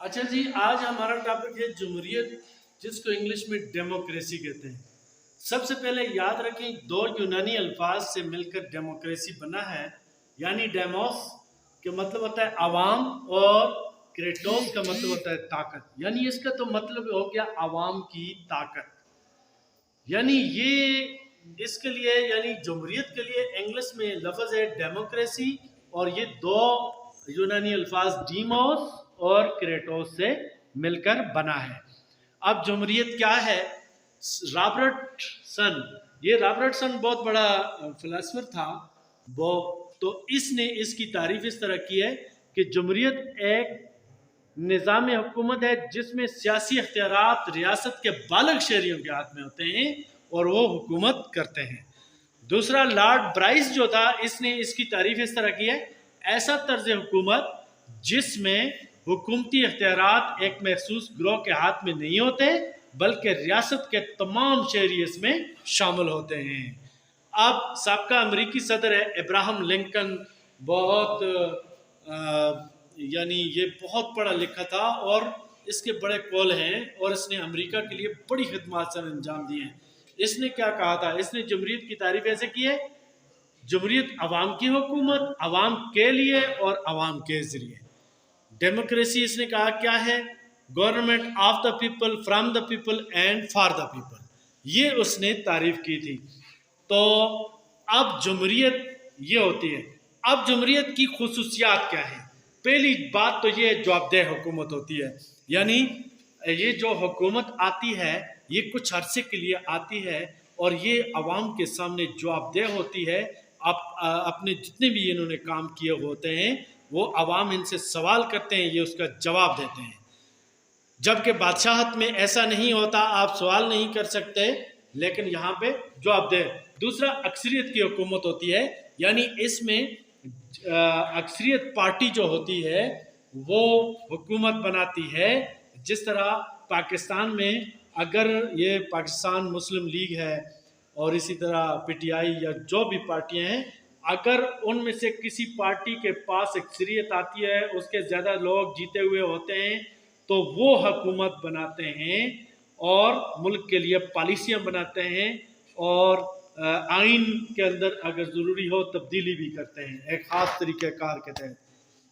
اچھا جی، آج ہمارا ٹاپک ہے جمہوریت، جس کو انگلش میں ڈیموکریسی کہتے ہیں۔ سب سے پہلے یاد رکھیں، دو یونانی الفاظ سے مل کر ڈیموکریسی بنا ہے، یعنی ڈیموس کا مطلب ہوتا ہے عوام اور کریٹوس کا مطلب ہوتا ہے طاقت، یعنی اس کا تو مطلب ہو گیا عوام کی طاقت۔ یعنی یہ اس کے لیے یعنی جمہوریت کے لیے انگلش میں لفظ ہے ڈیموکریسی، اور یہ دو یونانی الفاظ ڈیموس اور کریٹوس سے مل کر بنا ہے۔ اب جمہوریت کیا ہے؟ رابرٹ سن، یہ رابرٹ سن بہت بڑا فلاسفر تھا، وہ تو اس نے اس کی تعریف اس طرح کی ہے کہ جمہوریت ایک نظام حکومت ہے جس میں سیاسی اختیارات ریاست کے بالغ شہریوں کے ہاتھ میں ہوتے ہیں اور وہ حکومت کرتے ہیں۔ دوسرا لارڈ برائس جو تھا، اس نے اس کی تعریف اس طرح کی ہے: ایسا طرز حکومت جس میں حکومتی اختیارات ایک مخصوص گروہ کے ہاتھ میں نہیں ہوتے بلکہ ریاست کے تمام شہری اس میں شامل ہوتے ہیں۔ اب سابقہ امریکی صدر ہے ابراہم لنکن، بہت یعنی یہ بہت پڑھا لکھا تھا اور اس کے بڑے قول ہیں، اور اس نے امریکہ کے لیے بڑی خدمات سر انجام دیے ہیں۔ اس نے کیا کہا تھا؟ اس نے جمہوریت کی تعریف ایسے کی ہے: جمہوریت عوام کی حکومت، عوام کے لیے اور عوام کے ذریعے۔ ڈیموکریسی اس نے کہا کیا ہے؟ Government of the people, from the people and for the people, یہ اس نے تعریف کی تھی۔ تو اب جمہوریت یہ ہوتی ہے۔ اب جمہوریت کی خصوصیات کیا ہیں؟ پہلی بات تو یہ جواب دہ حکومت ہوتی ہے، یعنی یہ جو حکومت آتی ہے یہ کچھ عرصے کے لیے آتی ہے اور یہ عوام کے سامنے جواب دہ ہوتی ہے۔ اپنے جتنے بھی انہوں نے کام کیے ہوتے ہیں وہ عوام ان سے سوال کرتے ہیں، یہ اس کا جواب دیتے ہیں۔ جبکہ بادشاہت میں ایسا نہیں ہوتا، آپ سوال نہیں کر سکتے لیکن یہاں پہ جواب دہ۔ دوسرا اکثریت کی حکومت ہوتی ہے، یعنی اس میں اکثریت پارٹی جو ہوتی ہے وہ حکومت بناتی ہے۔ جس طرح پاکستان میں اگر یہ پاکستان مسلم لیگ ہے اور اسی طرح پی ٹی آئی یا جو بھی پارٹیاں ہیں، اگر ان میں سے کسی پارٹی کے پاس اکثریت آتی ہے، اس کے زیادہ لوگ جیتے ہوئے ہوتے ہیں، تو وہ حکومت بناتے ہیں اور ملک کے لیے پالیسیاں بناتے ہیں اور آئین کے اندر اگر ضروری ہو تبدیلی بھی کرتے ہیں ایک خاص طریقہ کار کے تحت۔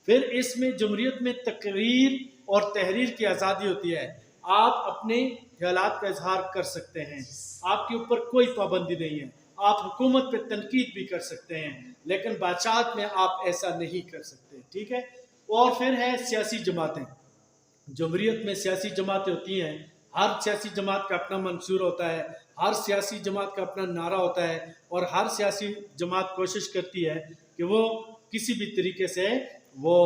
پھر اس میں جمہوریت میں تقریر اور تحریر کی آزادی ہوتی ہے، آپ اپنے خیالات کا اظہار کر سکتے ہیں، آپ کے اوپر کوئی پابندی نہیں ہے، آپ حکومت پہ تنقید بھی کر سکتے ہیں، لیکن بادشاہت میں آپ ایسا نہیں کر سکتے، ٹھیک ہے۔ اور پھر ہے سیاسی جماعتیں۔ جمہوریت میں سیاسی جماعتیں ہوتی ہیں، ہر سیاسی جماعت کا اپنا منشور ہوتا ہے، ہر سیاسی جماعت کا اپنا نعرہ ہوتا ہے، اور ہر سیاسی جماعت کوشش کرتی ہے کہ وہ کسی بھی طریقے سے وہ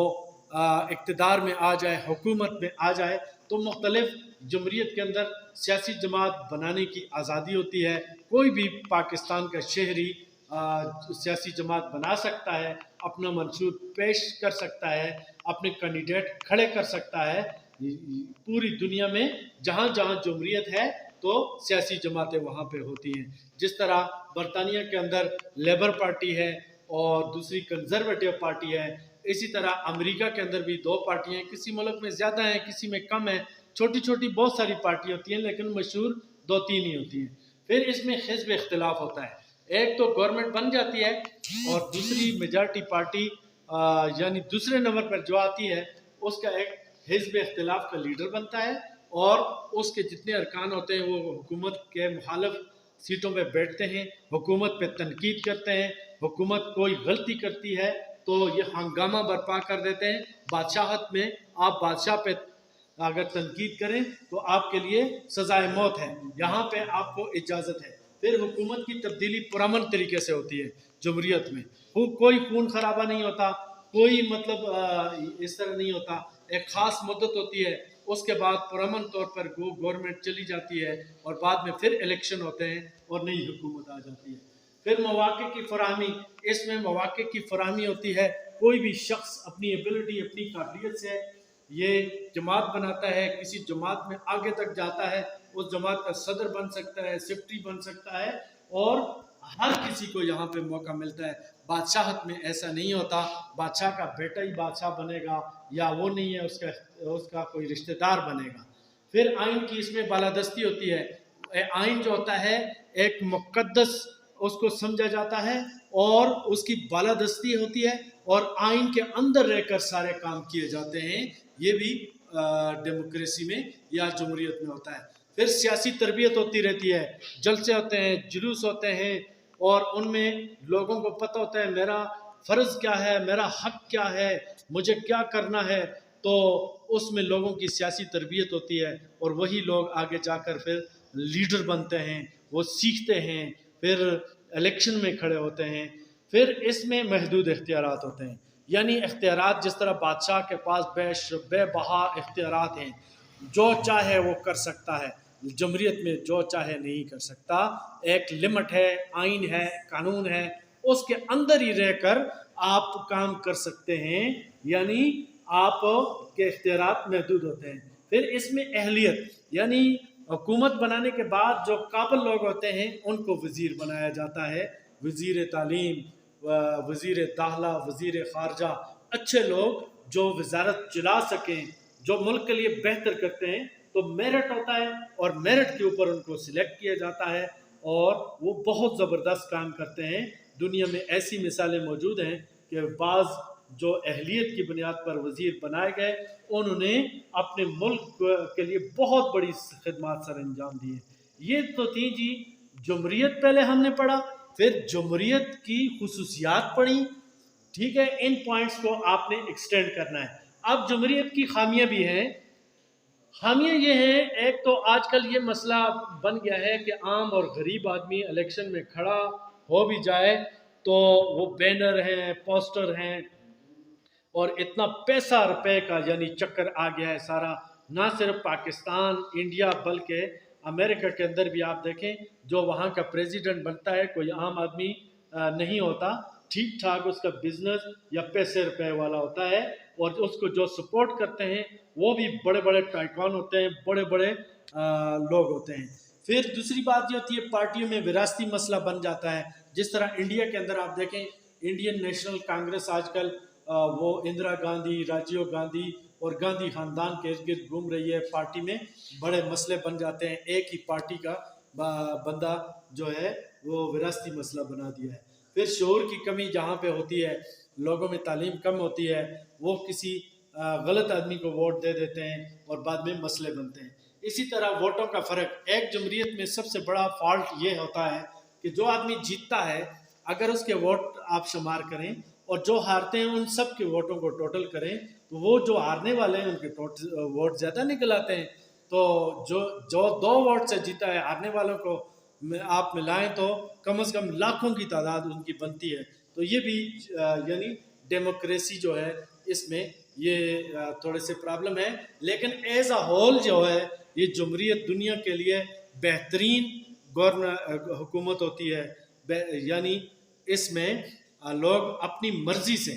اقتدار میں آ جائے، حکومت میں آ جائے۔ تو مختلف جمہوریت کے اندر سیاسی جماعت بنانے کی آزادی ہوتی ہے، کوئی بھی پاکستان کا شہری سیاسی جماعت بنا سکتا ہے، اپنا منشور پیش کر سکتا ہے، اپنے کینڈیڈیٹ کھڑے کر سکتا ہے۔ پوری دنیا میں جہاں جہاں جمہوریت ہے تو سیاسی جماعتیں وہاں پہ ہوتی ہیں۔ جس طرح برطانیہ کے اندر لیبر پارٹی ہے اور دوسری کنزرویٹو پارٹی ہے، اسی طرح امریکہ کے اندر بھی دو پارٹیاں ہیں، کسی ملک میں زیادہ ہیں کسی میں کم ہیں، چھوٹی چھوٹی بہت ساری پارٹیاں ہوتی ہیں لیکن مشہور دو تین ہی ہوتی ہیں۔ پھر اس میں حزب اختلاف ہوتا ہے، ایک تو گورنمنٹ بن جاتی ہے اور دوسری میجارٹی پارٹی یعنی دوسرے نمبر پر جو آتی ہے اس کا ایک حزب اختلاف کا لیڈر بنتا ہے، اور اس کے جتنے ارکان ہوتے ہیں وہ حکومت کے مخالف سیٹوں پہ بیٹھتے ہیں، حکومت پہ تنقید کرتے ہیں، حکومت کوئی غلطی کرتی ہے تو یہ ہنگامہ برپا کر دیتے ہیں۔ بادشاہت میں آپ بادشاہ پہ اگر تنقید کریں تو آپ کے لیے سزائے موت ہے، یہاں پہ آپ کو اجازت ہے۔ پھر حکومت کی تبدیلی پرامن طریقے سے ہوتی ہے جمہوریت میں، کوئی خون خرابہ نہیں ہوتا، کوئی مطلب اس طرح نہیں ہوتا، ایک خاص مدت ہوتی ہے، اس کے بعد پرامن طور پر گورنمنٹ چلی جاتی ہے اور بعد میں پھر الیکشن ہوتے ہیں اور نئی حکومت آ جاتی ہے۔ پھر مواقع کی فراہمی، اس میں مواقع کی فراہمی ہوتی ہے، کوئی بھی شخص اپنی ایبلٹی اپنی قابلیت سے یہ جماعت بناتا ہے، کسی جماعت میں آگے تک جاتا ہے، اس جماعت کا صدر بن سکتا ہے، سیکرٹری بن سکتا ہے، اور ہر کسی کو یہاں پہ موقع ملتا ہے. بادشاہت میں ایسا نہیں ہوتا بادشاہ کا بیٹا ہی بادشاہ بنے گا یا وہ نہیں ہے اس کا کوئی رشتہ دار بنے گا. پھر آئین کی اس میں بالادستی ہوتی ہے. آئین جو ہوتا ہے ایک مقدس اس کو سمجھا جاتا ہے اور اس کی بالادستی ہوتی ہے اور آئین کے اندر رہ کر سارے کام کیے جاتے ہیں. یہ بھی ڈیموکریسی میں یا جمہوریت میں ہوتا ہے. پھر سیاسی تربیت ہوتی رہتی ہے. جلسے ہوتے ہیں، جلوس ہوتے ہیں اور ان میں لوگوں کو پتہ ہوتا ہے میرا فرض کیا ہے، میرا حق کیا ہے، مجھے کیا کرنا ہے. تو اس میں لوگوں کی سیاسی تربیت ہوتی ہے اور وہی لوگ آگے جا کر پھر لیڈر بنتے ہیں، وہ سیکھتے ہیں، پھر الیکشن میں کھڑے ہوتے ہیں. پھر اس میں محدود اختیارات ہوتے ہیں، یعنی اختیارات جس طرح بادشاہ کے پاس بے بہا اختیارات ہیں، جو چاہے وہ کر سکتا ہے. جمہوریت میں جو چاہے نہیں کر سکتا. ایک لمٹ ہے، آئین ہے، قانون ہے، اس کے اندر ہی رہ کر آپ کام کر سکتے ہیں، یعنی آپ کے اختیارات محدود ہوتے ہیں. پھر اس میں اہلیت، یعنی حکومت بنانے کے بعد جو قابل لوگ ہوتے ہیں ان کو وزیر بنایا جاتا ہے. وزیر تعلیم، وزیر داخلہ، وزیر خارجہ، اچھے لوگ جو وزارت چلا سکیں، جو ملک کے لیے بہتر کرتے ہیں. تو میرٹ ہوتا ہے اور میرٹ کے اوپر ان کو سلیکٹ کیا جاتا ہے اور وہ بہت زبردست کام کرتے ہیں. دنیا میں ایسی مثالیں موجود ہیں کہ بعض جو اہلیت کی بنیاد پر وزیر بنائے گئے انہوں نے اپنے ملک کے لیے بہت بڑی خدمات سر انجام دی ہیں. یہ تو تھی جی جمہوریت. پہلے ہم نے پڑھا، پھر جمہوریت کی خصوصیات پڑھی. ٹھیک ہے، ان پوائنٹس کو آپ نے ایکسٹینڈ کرنا ہے. اب جمہوریت کی خامیاں بھی ہیں. خامیاں یہ ہیں، ایک تو آج کل یہ مسئلہ بن گیا ہے کہ عام اور غریب آدمی الیکشن میں کھڑا ہو بھی جائے تو وہ بینر ہیں، پوسٹر ہیں اور اتنا پیسہ روپے کا یعنی چکر آ گیا ہے سارا. نہ صرف پاکستان، انڈیا، بلکہ امریکہ کے اندر بھی آپ دیکھیں جو وہاں کا پریزیڈنٹ بنتا ہے کوئی عام آدمی نہیں ہوتا. ٹھیک ٹھاک اس کا بزنس یا پیسے روپے والا ہوتا ہے اور اس کو جو سپورٹ کرتے ہیں وہ بھی بڑے بڑے ٹائکون ہوتے ہیں، بڑے بڑے لوگ ہوتے ہیں. پھر دوسری بات یہ ہوتی ہے پارٹیوں میں وراثتی مسئلہ بن جاتا ہے. جس طرح انڈیا کے اندر آپ دیکھیں انڈین نیشنل کانگریس آج کل وہ اندرا گاندھی، راجیو گاندھی اور گاندھی خاندان کے ارد گرد گھوم رہی ہے. پارٹی میں بڑے مسئلے بن جاتے ہیں. ایک ہی پارٹی کا بندہ جو ہے وہ وراثتی مسئلہ بنا دیا ہے. پھر شعور کی کمی جہاں پہ ہوتی ہے، لوگوں میں تعلیم کم ہوتی ہے، وہ کسی غلط آدمی کو ووٹ دے دیتے ہیں اور بعد میں مسئلے بنتے ہیں. اسی طرح ووٹوں کا فرق. ایک جمہوریت میں سب سے بڑا فالٹ یہ ہوتا ہے کہ جو آدمی جیتتا ہے اگر اس کے ووٹ آپ شمار کریں اور جو ہارتے ہیں ان سب کے ووٹوں کو ٹوٹل کریں تو وہ جو ہارنے والے ہیں ان کے ووٹ زیادہ نکل آتے ہیں. تو جو 2 ووٹ سے جیتا ہے ہارنے والوں کو آپ ملائیں تو کم از کم لاکھوں کی تعداد ان کی بنتی ہے. تو یہ بھی یعنی ڈیموکریسی جو ہے اس میں یہ تھوڑے سے پرابلم ہے. لیکن ایز اے ہول جو ہے یہ جمہوریت دنیا کے لیے بہترین حکومت ہوتی ہے. یعنی اس میں لوگ اپنی مرضی سے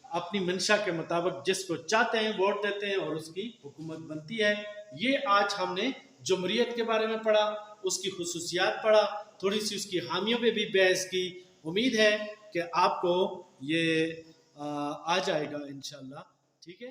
اپنی منشا کے مطابق جس کو چاہتے ہیں ووٹ دیتے ہیں اور اس کی حکومت بنتی ہے. یہ آج ہم نے جمہوریت کے بارے میں پڑھا، اس کی خصوصیات پڑھا، تھوڑی سی اس کی خامیوں پہ بھی بحث کی. امید ہے کہ آپ کو یہ آ جائے گا انشاءاللہ. ٹھیک ہے.